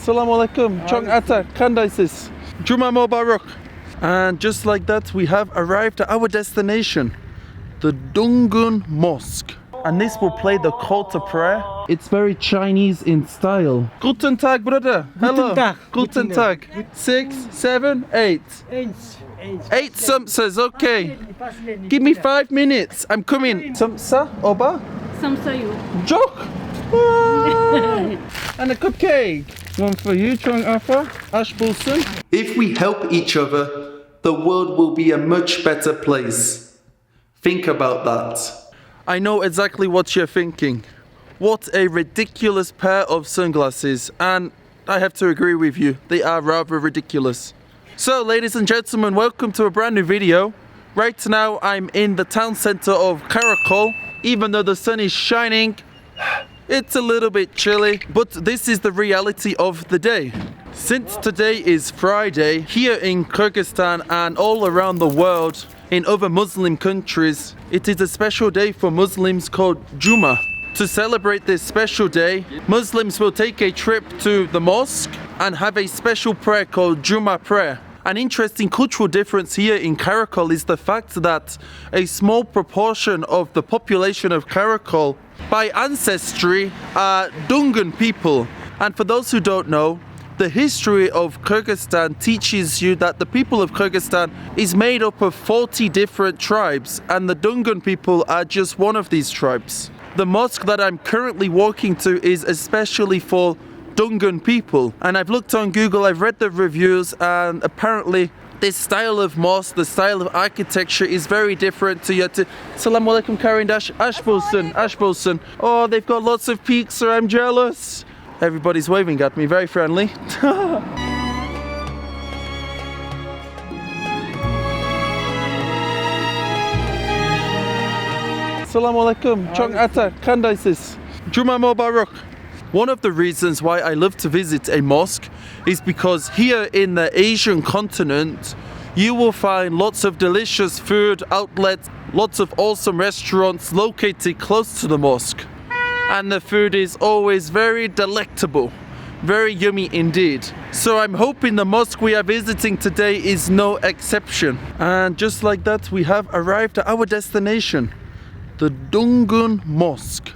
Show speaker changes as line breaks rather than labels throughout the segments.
Assalamu alaikum. Chong Atar, Kandaisis. Juma Mubarak. And just like that, we have arrived at our destination, the Dungun Mosque. And this will play the call to prayer. It's very Chinese in style. Guten Tag, brother. Hello.
Guten Tag.
Guten Tag. 6, 7, 8. 8 samsas, okay. Give me 5 minutes. I'm coming. Samsa, Oba?
Samsayu.
Joke. And a cupcake. One for you, Chong Afa. Ash Bulson. If we help each other, the world will be a much better place. Think about that. I know exactly what you're thinking. What a ridiculous pair of sunglasses, and I have to agree with you, they are rather ridiculous. So ladies and gentlemen, welcome to a brand new video. Right now I'm in the town center of Karakol. Even though the sun is shining, it's a little bit chilly, but this is the reality of the day. Since today is Friday, here in Kyrgyzstan and all around the world, in other Muslim countries, it is a special day for Muslims called Juma. To celebrate this special day, Muslims will take a trip to the mosque and have a special prayer called Juma prayer. An interesting cultural difference here in Karakol is the fact that a small proportion of the population of Karakol by ancestry are Dungan people. And for those who don't know, the history of Kyrgyzstan teaches you that the people of Kyrgyzstan is made up of 40 different tribes, and the Dungun people are just one of these tribes. The mosque that I'm currently walking to is especially for Dungun people, and I've looked on Google, I've read the reviews, and apparently this style of mosque, the style of architecture is very different to your... Assalamu alaikum Karin Dash, Ashbolson. Oh, they've got lots of pizza, I'm jealous. Everybody's waving at me, very friendly. Assalamu alaikum, Chong Atar, Kandaisis. Juma Mubarak. One of the reasons why I love to visit a mosque is because here in the Asian continent, you will find lots of delicious food outlets, lots of awesome restaurants located close to the mosque. And the food is always very delectable, very yummy indeed. So I'm hoping the mosque we are visiting today is no exception. And just like that, we have arrived at our destination, the Dungun Mosque.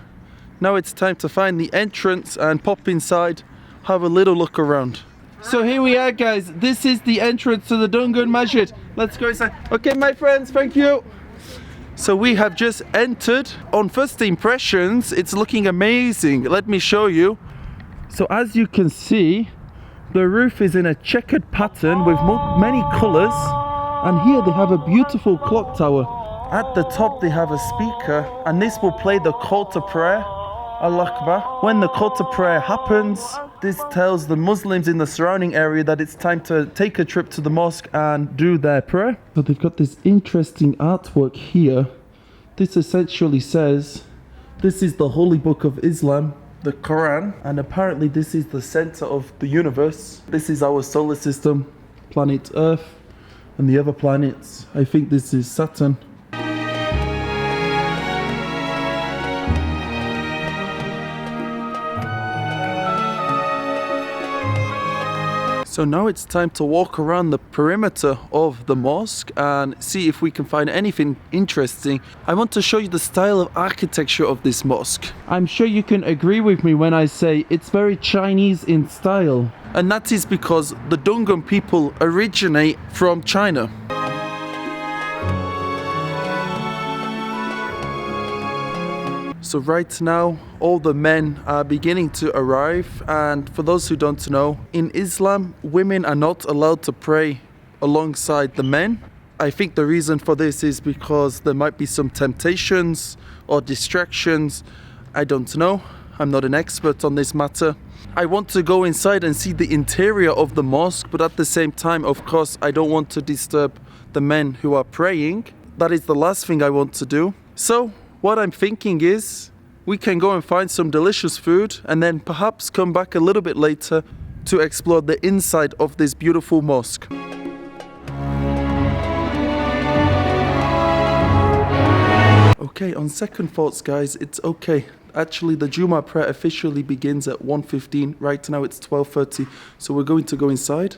Now it's time to find the entrance and pop inside, have a little look around. So here we are, guys. This is the entrance to the Dungun Masjid. Let's go inside. Okay, my friends, thank you. So we have just entered. On first impressions, it's looking amazing. Let me show you. So as you can see, the roof is in a checkered pattern with many colors. And here they have a beautiful clock tower. At the top they have a speaker, and this will play the call to prayer, Allah Akbar. When the call to prayer happens, this tells the Muslims in the surrounding area that it's time to take a trip to the mosque and do their prayer. So they've got this interesting artwork here. This essentially says, this is the holy book of Islam, the Quran, and apparently this is the center of the universe. This is our solar system, planet Earth, and the other planets. I think this is Saturn. So now it's time to walk around the perimeter of the mosque and see if we can find anything interesting. I want to show you the style of architecture of this mosque. I'm sure you can agree with me when I say it's very Chinese in style. And that is because the Dungan people originate from China. So right now, all the men are beginning to arrive, and for those who don't know, in Islam, women are not allowed to pray alongside the men. I think the reason for this is because there might be some temptations or distractions. I don't know. I'm not an expert on this matter. I want to go inside and see the interior of the mosque, but at the same time, of course, I don't want to disturb the men who are praying. That is the last thing I want to do. So, what I'm thinking is we can go and find some delicious food and then perhaps come back a little bit later to explore the inside of this beautiful mosque. Okay, on second thoughts, guys, it's okay. Actually, the Juma prayer officially begins at 1:15. Right now it's 12:30, so we're going to go inside.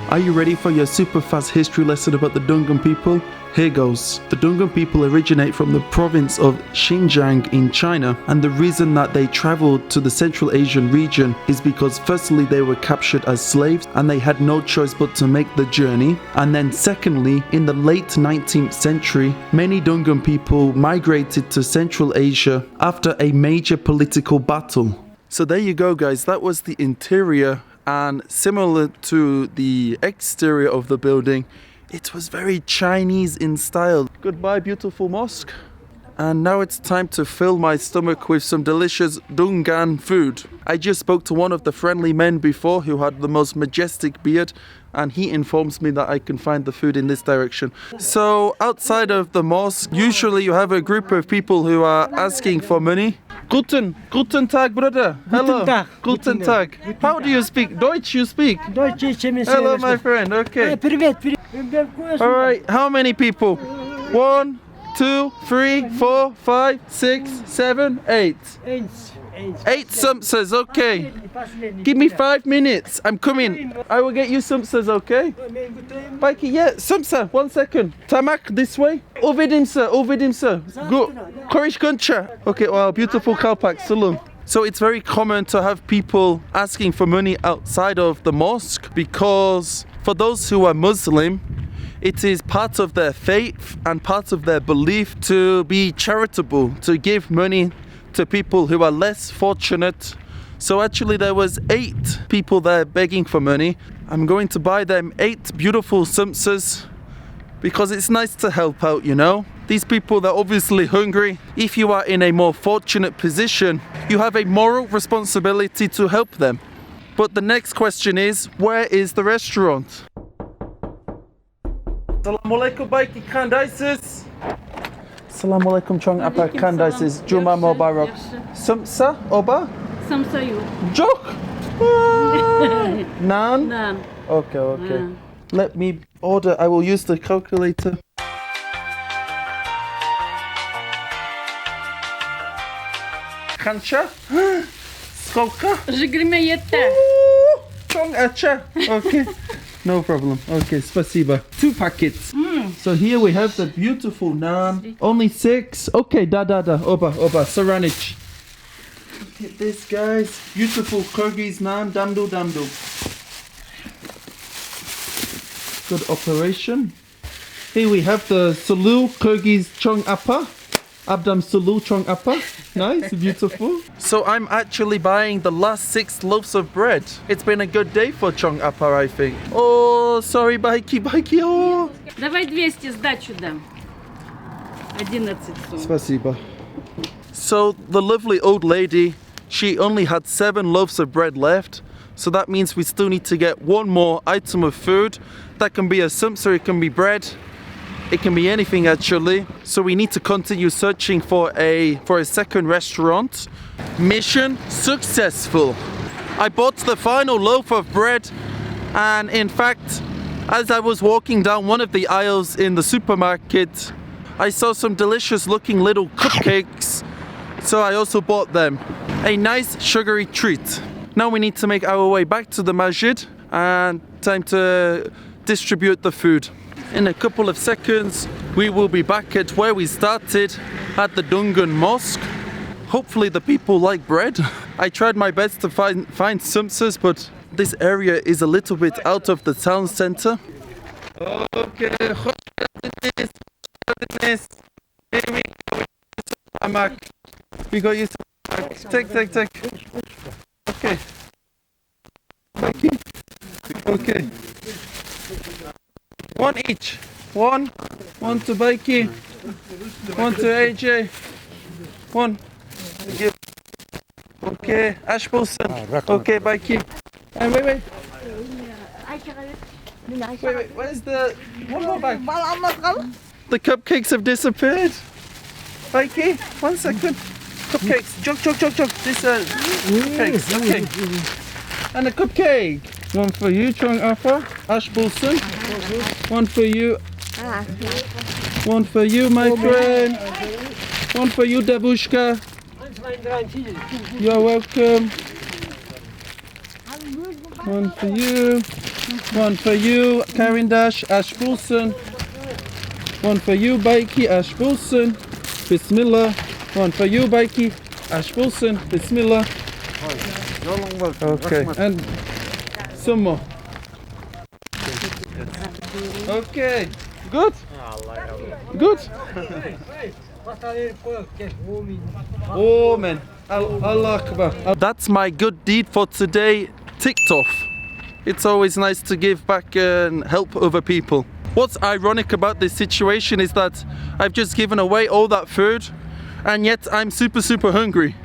Are you ready for your super fast history lesson about the Dungan people? Here goes. The Dungan people originate from the province of Xinjiang in China, and the reason that they traveled to the Central Asian region is because firstly they were captured as slaves and they had no choice but to make the journey, and then secondly, in the late 19th century, many Dungan people migrated to Central Asia after a major political battle. So there you go, guys, that was the interior, and similar to the exterior of the building, it was very Chinese in style. Goodbye, beautiful mosque. And now it's time to fill my stomach with some delicious Dungan food. I just spoke to one of the friendly men before who had the most majestic beard, and he informs me that I can find the food in this direction. So outside of the mosque, usually you have a group of people who are asking for money. Guten Tag, brother. Hello. Guten Tag. How do you speak? Deutsch you speak?
Deutsch.
Hello, my friend. Okay.
Привет.
All right. How many people? 1, 2, 3, 4, 5, 6, 7, 8. 8 sumsas, okay. Give me 5 minutes. I'm coming. I will get you sumsas, okay? Mikey, yeah, sumsa. 1 second. Tamak, this way. Uvidim, sir. Go. Korish Guncha. Okay, wow, beautiful kalpak. Salum. So it's very common to have people asking for money outside of the mosque because for those who are Muslim, it is part of their faith and part of their belief to be charitable, to give money to people who are less fortunate. So actually there was 8 people there begging for money. I'm going to buy them 8 beautiful sumsas because it's nice to help out, you know. These people, they're obviously hungry. If you are in a more fortunate position, you have a moral responsibility to help them. But the next question is, where is the restaurant? Assalamu alaikum baiki kandaisis. Assalamu alaikum chong apa kandaisis. Juma Mubarak. Sumsa oba?
Samsa yok.
Jok. Nan?
Nan.
Okay. Let me order. I will use the calculator. Kancha? Skolka?
Жигриме yeter.
Chong acha. Okay. No problem. Okay, spasiba. 2 packets. So here we have the beautiful naan. Only 6. Okay, da. Oba. Saranich. Look at this, guys. Beautiful Kyrgyz naan. Damdu. Good operation. Here we have the Sulu Kyrgyz Chong Apa. Abdam Sulu Chong Apa. Nice, beautiful. So I'm actually buying the last 6 loaves of bread. It's been a good day for Chong Apa, I think. Oh, sorry, Baiki. Oh.
Давай 200 сдачу дам. 11 сум.
Спасибо. So the lovely old lady, she only had 7 loaves of bread left. So that means we still need to get 1 more item of food. That can be a sumsa, it can be bread. It can be anything actually. So we need to continue searching for a second restaurant. Mission successful. I bought the final loaf of bread, and in fact, as I was walking down one of the aisles in the supermarket, I saw some delicious looking little cupcakes. So I also bought them. A nice sugary treat. Now we need to make our way back to the Masjid and time to distribute the food. In a couple of seconds, we will be back at where we started, at the Dungun Mosque. Hopefully the people like bread. I tried my best to find sumsas, but this area is a little bit out of the town center. Okay, here we go. Amak. We got you some. Take. Okay. Thank you. Okay. 1 each. 1 to Baiki. 1 to AJ. 1. Okay, Ashbulson. Okay, Baiki. And wait. Wait, where's the... One more bag. The cupcakes have disappeared. Baiki, 1 second. Cupcakes. Jog. This cupcakes. Okay. And a cupcake. 1 for you, Chong Afa. Ashbulson. 1 for you. 1 for you, my friend. One for you, Devushka. You're welcome. One for you. One for you, Karindash Ashbulson. One for you, Baiki Ashbulson. Bismillah. One for you, Baiki Ashbulson. Bismillah. Okay, and some more. Okay, good? Good? Amen. Allah Akbar. That's my good deed for today, ticked off. It's always nice to give back and help other people. What's ironic about this situation is that I've just given away all that food and yet I'm super hungry.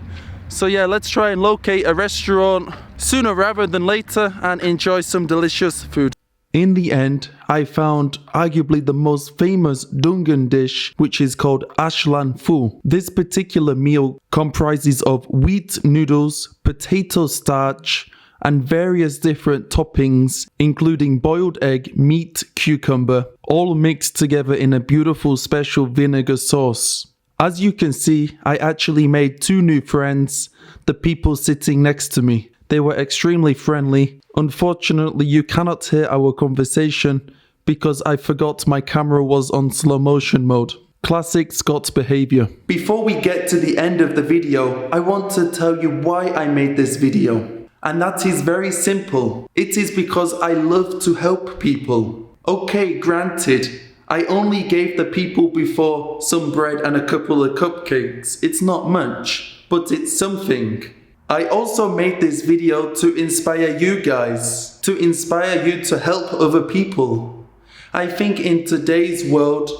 So yeah, let's try and locate a restaurant sooner rather than later and enjoy some delicious food. In the end, I found arguably the most famous Dungan dish, which is called Ashlan Fu. This particular meal comprises of wheat noodles, potato starch, and various different toppings, including boiled egg, meat, cucumber, all mixed together in a beautiful special vinegar sauce. As you can see, I actually made 2 new friends, the people sitting next to me. They were extremely friendly. Unfortunately, you cannot hear our conversation because I forgot my camera was on slow motion mode. Classic Scots behavior. Before we get to the end of the video, I want to tell you why I made this video. And that is very simple. It is because I love to help people. Okay, granted, I only gave the people before some bread and a couple of cupcakes. It's not much, but it's something. I also made this video to inspire you guys, to inspire you to help other people. I think in today's world,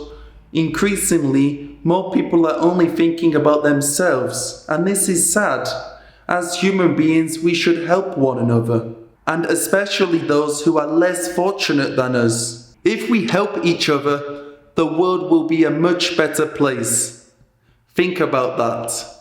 increasingly, more people are only thinking about themselves, and this is sad. As human beings, we should help one another, and especially those who are less fortunate than us. If we help each other, the world will be a much better place. Think about that.